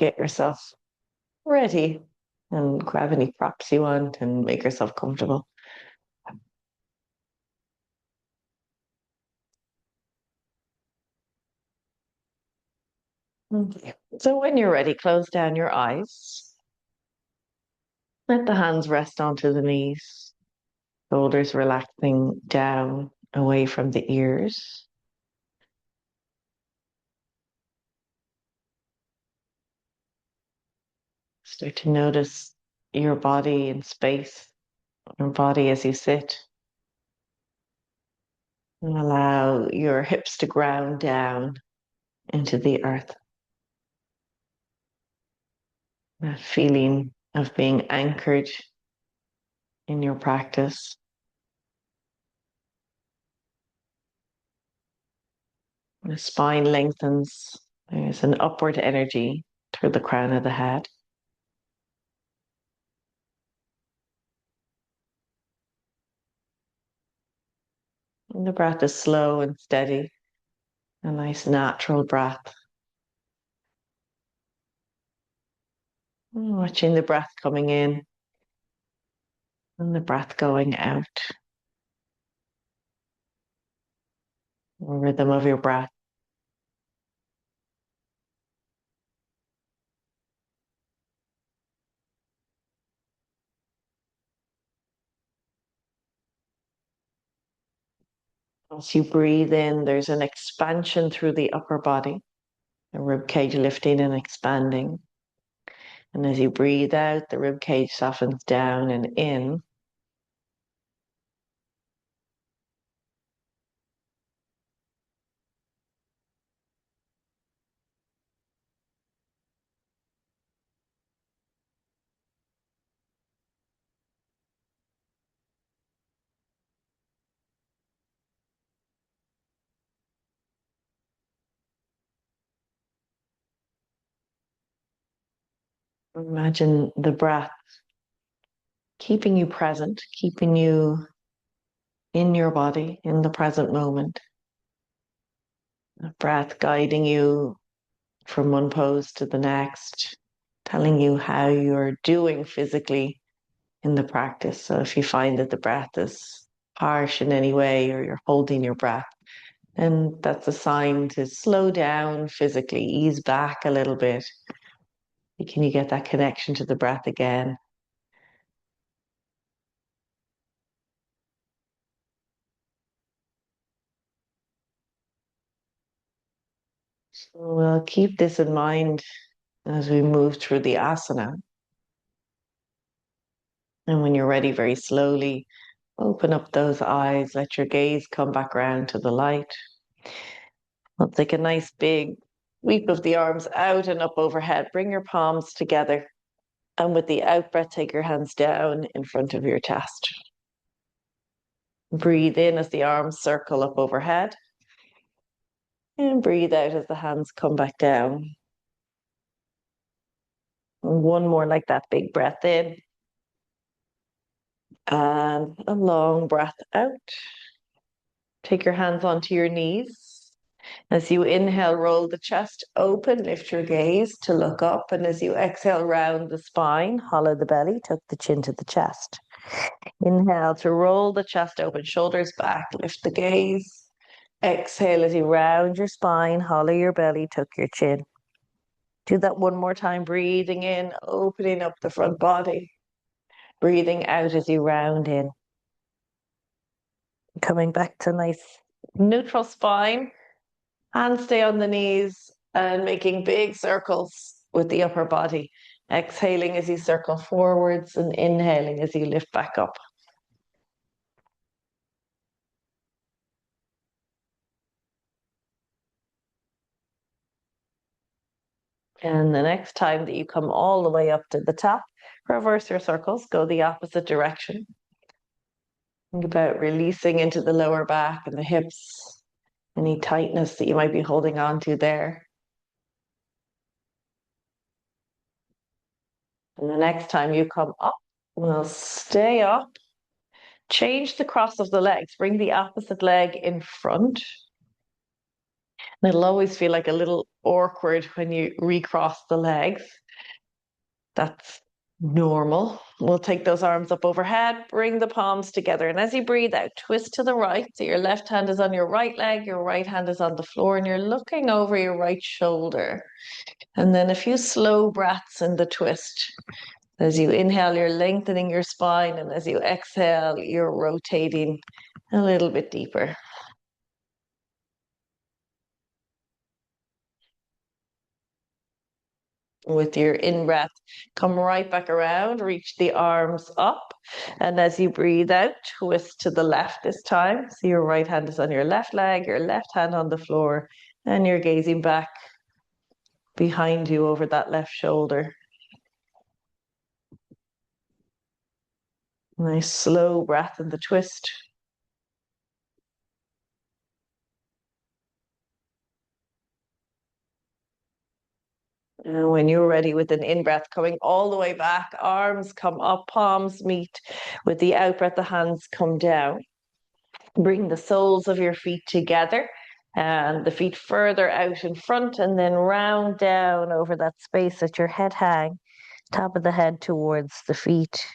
get yourself ready and grab any props you want and make yourself comfortable. Okay. So when you're ready, close down your eyes. Let the hands rest onto the knees, shoulders relaxing down away from the ears. Start to notice your body in space, your body as you sit. And allow your hips to ground down into the earth. That feeling of being anchored in your practice. The spine lengthens. There's an upward energy toward the crown of the head. And the breath is slow and steady. A nice natural breath. Watching the breath coming in and the breath going out. The rhythm of your breath. As you breathe in, there's an expansion through the upper body, the rib cage lifting and expanding. And as you breathe out, the rib cage softens down and in. Imagine the breath keeping you present, keeping you in your body, in the present moment. The breath guiding you from one pose to the next, telling you how you're doing physically in the practice. So if you find that the breath is harsh in any way or you're holding your breath, then that's a sign to slow down physically, ease back a little bit. Can you get that connection to the breath again? So we'll keep this in mind as we move through the asana. And when you're ready, very slowly, open up those eyes, let your gaze come back around to the light. We'll take a nice big sweep of the arms out and up overhead. Bring your palms together. And with the out breath, take your hands down in front of your chest. Breathe in as the arms circle up overhead. And breathe out as the hands come back down. And one more like that, big breath in. And a long breath out. Take your hands onto your knees. As you inhale, roll the chest open, lift your gaze to look up. And as you exhale, round the spine, hollow the belly, tuck the chin to the chest. Inhale to roll the chest open, shoulders back, lift the gaze. Exhale as you round your spine, hollow your belly, tuck your chin. Do that one more time, breathing in, opening up the front body. Breathing out as you round in. Coming back to nice neutral spine. Hands stay on the knees and making big circles with the upper body. Exhaling as you circle forwards and inhaling as you lift back up. And the next time that you come all the way up to the top, reverse your circles, go the opposite direction. Think about releasing into the lower back and the hips, any tightness that you might be holding on to there. And the next time you come up, we'll stay up. Change the cross of the legs. Bring the opposite leg in front. And it'll always feel like a little awkward when you recross the legs. That's normal. We'll take those arms up overhead, bring the palms together. And as you breathe out, twist to the right. So your left hand is on your right leg, your right hand is on the floor, and you're looking over your right shoulder. And then a few slow breaths in the twist. As you inhale, you're lengthening your spine, and as you exhale, you're rotating a little bit deeper. With your in-breath, come right back around, reach the arms up. And as you breathe out, twist to the left this time. So your right hand is on your left leg, your left hand on the floor, and you're gazing back behind you over that left shoulder. Nice slow breath in the twist. And when you're ready with an in-breath, coming all the way back, arms come up, palms meet. With the out-breath, the hands come down. Bring the soles of your feet together and the feet further out in front, and then round down over that space at your head hang, top of the head towards the feet,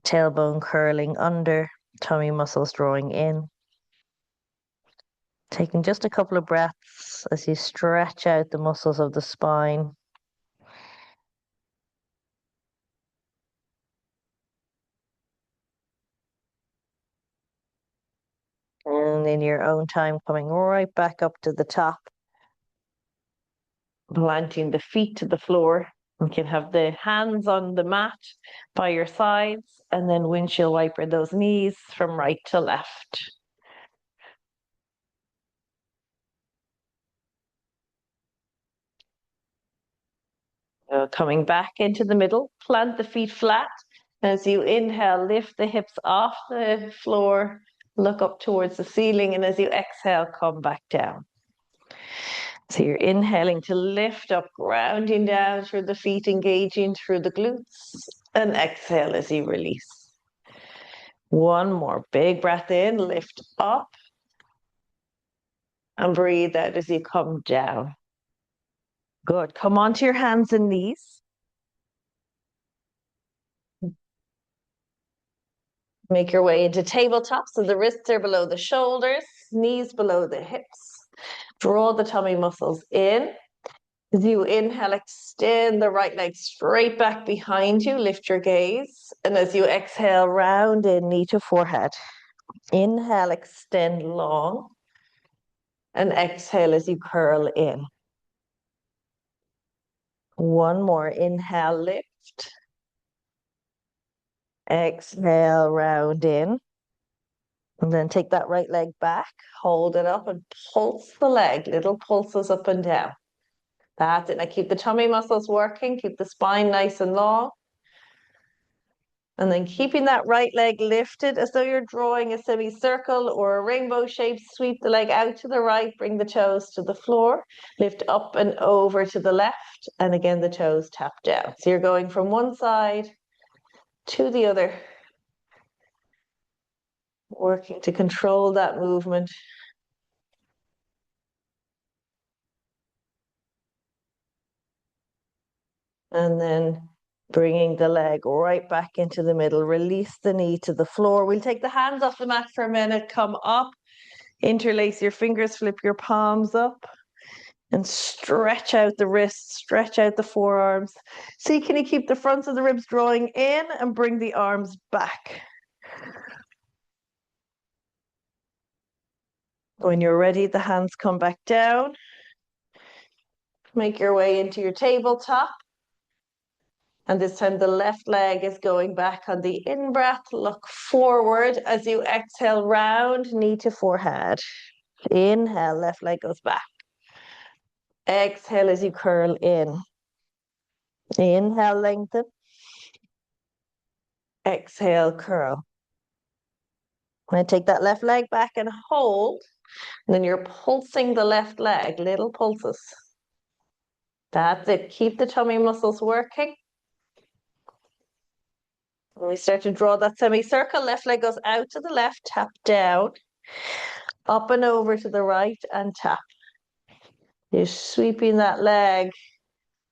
tailbone curling under, tummy muscles drawing in. Taking just a couple of breaths as you stretch out the muscles of the spine. And in your own time, coming right back up to the top, planting the feet to the floor. You can have the hands on the mat by your sides, and then windshield wiper those knees from right to left. Coming back into the middle, plant the feet flat. As you inhale, lift the hips off the floor, look up towards the ceiling, and as you exhale, come back down. So you're inhaling to lift up, grounding down through the feet, engaging through the glutes, and exhale as you release. One more big breath in, lift up, and breathe out as you come down. Good. Come onto your hands and knees. Make your way into tabletop, so the wrists are below the shoulders, knees below the hips. Draw the tummy muscles in. As you inhale, extend the right leg straight back behind you, lift your gaze. And as you exhale, round in, knee to forehead. Inhale, extend long. And exhale as you curl in. One more, inhale, lift. Exhale, round in. And then take that right leg back, hold it up and pulse the leg, little pulses up and down. That's it. Now keep the tummy muscles working, keep the spine nice and long. And then keeping that right leg lifted as though you're drawing a semicircle or a rainbow shape, sweep the leg out to the right, bring the toes to the floor, lift up and over to the left, and again the toes tap down. So you're going from one side to the other, working to control that movement. And then bringing the leg right back into the middle. Release the knee to the floor. We'll take the hands off the mat for a minute. Come up, interlace your fingers, flip your palms up, and stretch out the wrists, stretch out the forearms. See, can you keep the fronts of the ribs drawing in and bring the arms back? When you're ready, the hands come back down. Make your way into your tabletop. And this time the left leg is going back on the in-breath. Look forward as you exhale, round, knee to forehead. Inhale, left leg goes back. Exhale as you curl in. Inhale, lengthen. Exhale, curl. And take that left leg back and hold. And then you're pulsing the left leg, little pulses. That's it. Keep the tummy muscles working. When we start to draw that semicircle, left leg goes out to the left, tap down, up and over to the right, and tap. You're sweeping that leg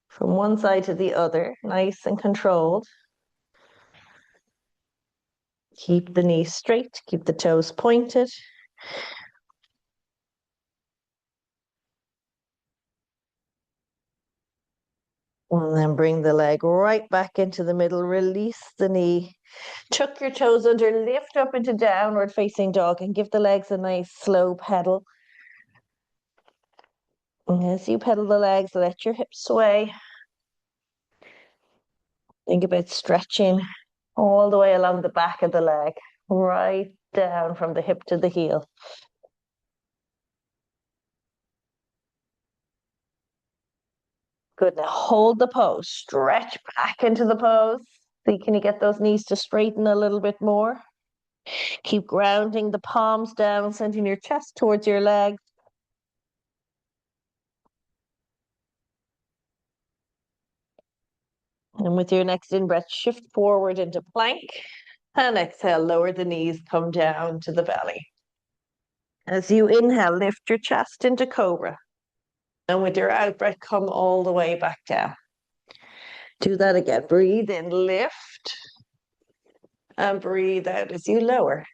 from one side to the other, nice and controlled. Keep the knees straight, keep the toes pointed. And then bring the leg right back into the middle, release the knee. Tuck your toes under, lift up into downward facing dog and give the legs a nice slow pedal. And as you pedal the legs, let your hips sway. Think about stretching all the way along the back of the leg, right down from the hip to the heel. Good. Now hold the pose. Stretch back into the pose. See, can you get those knees to straighten a little bit more? Keep grounding the palms down, sending your chest towards your legs. And with your next in-breath, shift forward into plank. And exhale, lower the knees, come down to the belly. As you inhale, lift your chest into cobra. And with your out-breath, come all the way back down. Do that again. Breathe in, lift. And breathe out as you lower.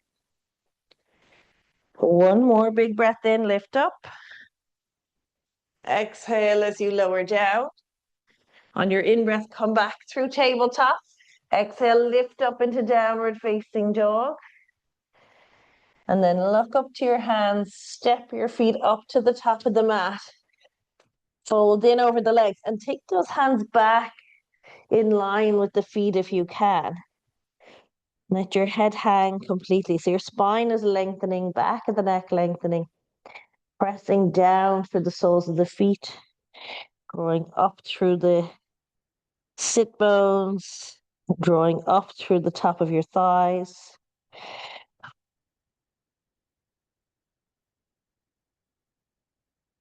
One more big breath in, lift up. Exhale as you lower down. On your in-breath, come back through tabletop. Exhale, lift up into downward facing dog. And then look up to your hands, step your feet up to the top of the mat. Fold in over the legs and take those hands back in line with the feet if you can. Let your head hang completely. So your spine is lengthening, back of the neck lengthening, pressing down through the soles of the feet, going up through the sit bones, drawing up through the top of your thighs.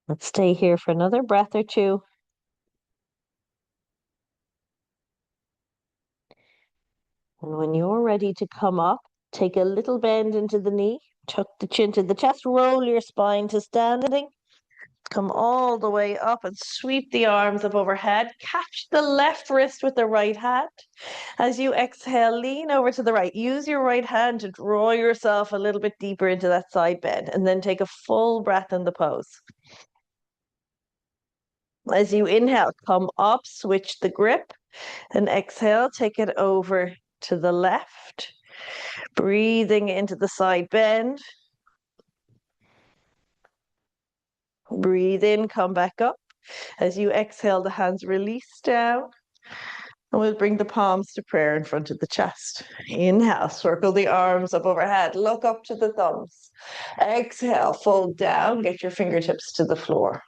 Let's stay here for another breath or two. And when you're ready to come up, take a little bend into the knee, tuck the chin to the chest, roll your spine to standing. Come all the way up and sweep the arms up overhead. Catch the left wrist with the right hand. As you exhale, lean over to the right. Use your right hand to draw yourself a little bit deeper into that side bend, and then take a full breath in the pose. As you inhale, come up, switch the grip, and exhale, take it over to the left. Breathing into the side bend. Breathe in, come back up. As you exhale, the hands release down. And we'll bring the palms to prayer in front of the chest. Inhale, circle the arms up overhead. Look up to the thumbs. Exhale, fold down. Get your fingertips to the floor.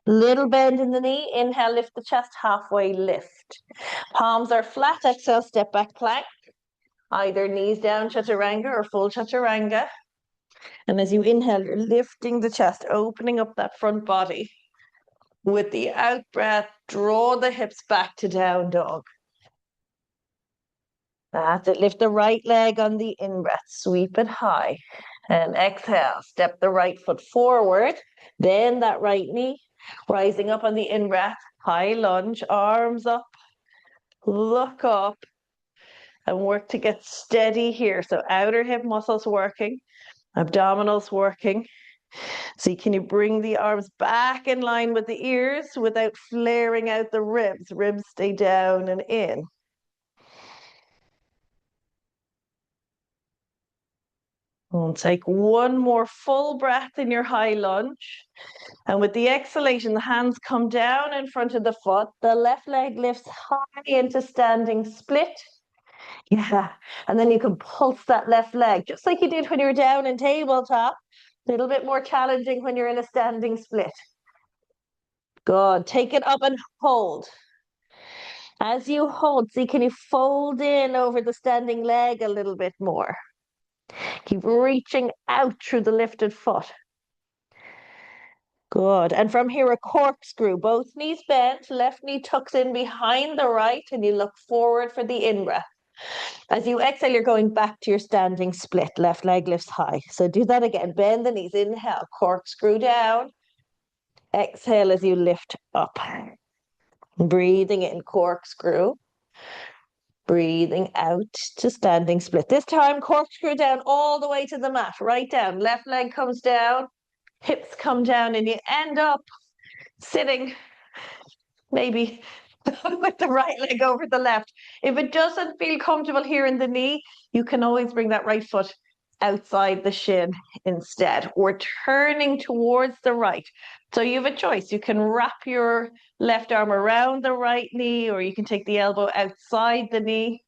Little bend in the knee. Inhale, lift the chest, halfway lift. Palms are flat. Exhale, step back plank. Either knees down, chaturanga or full chaturanga. And as you inhale, you're lifting the chest, opening up that front body. With the out breath, draw the hips back to down dog. That's it. Lift the right leg on the in-breath. Sweep it high. And exhale. Step the right foot forward. Bend that right knee. Rising up on the in-breath. High lunge. Arms up. Look up. And work to get steady here. So outer hip muscles working. Abdominals working. See, can you bring the arms back in line with the ears without flaring out the ribs? Ribs stay down and in. And take one more full breath in your high lunge. And with the exhalation, the hands come down in front of the foot. The left leg lifts high into standing split. Yeah. And then you can pulse that left leg, just like you did when you were down in tabletop. A little bit more challenging when you're in a standing split. Good. Take it up and hold. As you hold, see, can you fold in over the standing leg a little bit more? Keep reaching out through the lifted foot. Good. And from here, a corkscrew. Both knees bent, left knee tucks in behind the right, and you look forward for the in-breath. As you exhale, you're going back to your standing split. Left leg lifts high. So do that again. Bend the knees. Inhale, corkscrew down. Exhale as you lift up. Breathing in, corkscrew. Breathing out to standing split. This time, corkscrew down all the way to the mat. Right down. Left leg comes down. Hips come down and you end up sitting maybe with the right leg over the left. If it doesn't feel comfortable here in the knee, you can always bring that right foot outside the shin instead, or turning towards the right. So you have a choice. You can wrap your left arm around the right knee, or you can take the elbow outside the knee.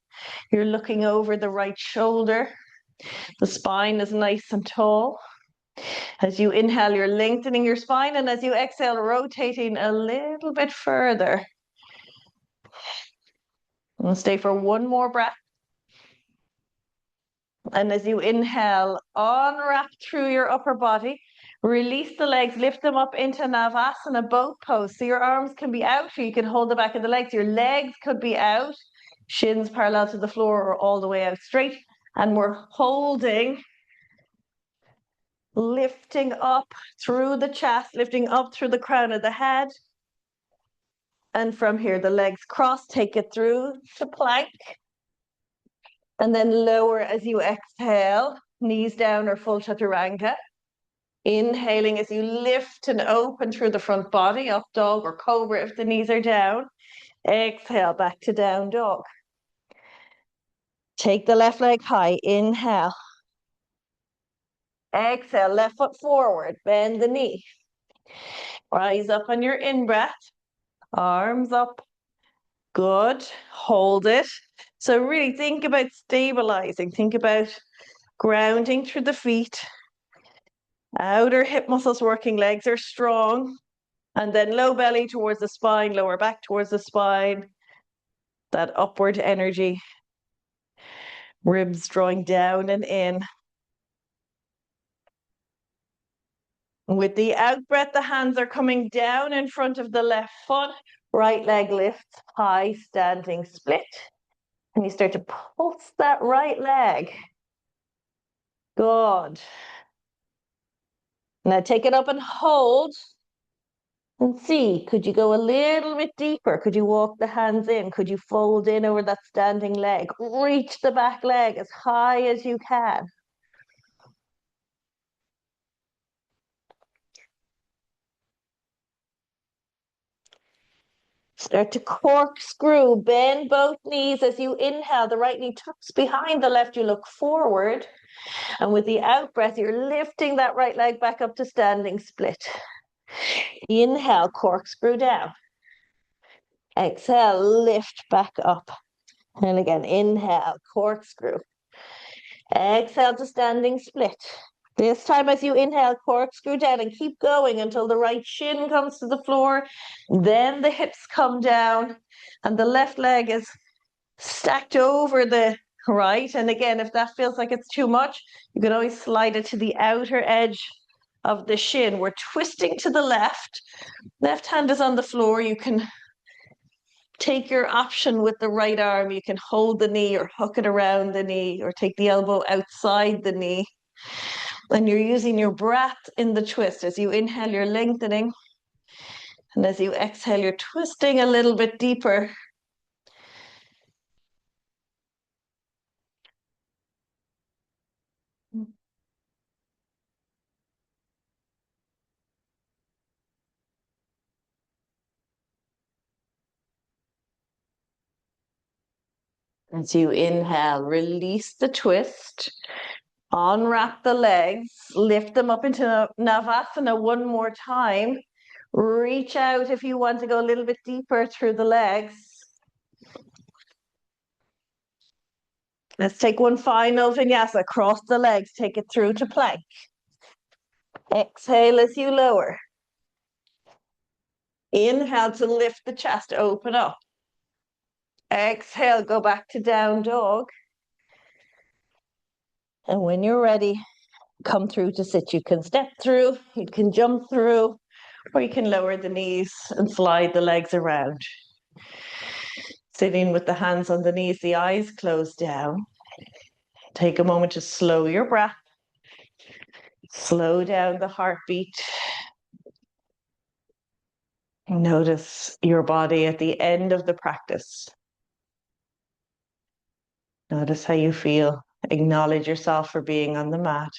You're looking over the right shoulder. The spine is nice and tall. As you inhale, you're lengthening your spine, and as you exhale, rotating a little bit further. And stay for one more breath. And as you inhale, unwrap through your upper body. Release the legs, lift them up into Navasana, boat pose. So your arms can be out, or you can hold the back of the legs. Your legs could be out, shins parallel to the floor or all the way out straight. And we're holding, lifting up through the chest, lifting up through the crown of the head. And from here, the legs cross, take it through to plank. And then lower as you exhale, knees down or full chaturanga. Inhaling as you lift and open through the front body, up dog or cobra if the knees are down. Exhale, back to down dog. Take the left leg high, inhale. Exhale, left foot forward, bend the knee. Rise up on your in-breath, arms up. Good, hold it. So really think about stabilizing, think about grounding through the feet. Outer hip muscles working, legs are strong. And then low belly towards the spine, lower back towards the spine. That upward energy. Ribs drawing down and in. With the out breath, the hands are coming down in front of the left foot. Right leg lifts, high standing split. And you start to pulse that right leg. Good. Now take it up and hold. And see, could you go a little bit deeper? Could you walk the hands in? Could you fold in over that standing leg? Reach the back leg as high as you can. Start to corkscrew, bend both knees as you inhale. The right knee tucks behind the left, you look forward. And with the out breath, you're lifting that right leg back up to standing split. Inhale, corkscrew down. Exhale, lift back up. And again, inhale, corkscrew. Exhale to standing split. This time as you inhale, corkscrew down and keep going until the right shin comes to the floor. Then the hips come down and the left leg is stacked over the right. And again, if that feels like it's too much, you can always slide it to the outer edge of the shin. We're twisting to the left. Left hand is on the floor. You can take your option with the right arm. You can hold the knee or hook it around the knee or take the elbow outside the knee. And you're using your breath in the twist. As you inhale, you're lengthening. And as you exhale, you're twisting a little bit deeper. As you inhale, release the twist. Unwrap the legs, lift them up into Navasana one more time. Reach out if you want to go a little bit deeper through the legs. Let's take one final Vinyasa. Cross the legs, take it through to plank. Exhale as you lower. Inhale to lift the chest, open up. Exhale, go back to down dog. And when you're ready, come through to sit. You can step through, you can jump through, or you can lower the knees and slide the legs around. Sitting with the hands on the knees, the eyes closed down. Take a moment to slow your breath. Slow down the heartbeat. Notice your body at the end of the practice. Notice how you feel. Acknowledge yourself for being on the mat.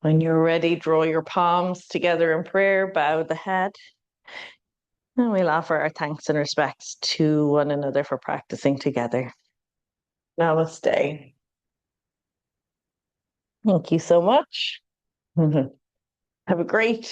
When you're ready, draw your palms together in prayer, bow the head. And we'll offer our thanks and respects to one another for practicing together. Namaste. Thank you so much. Have a great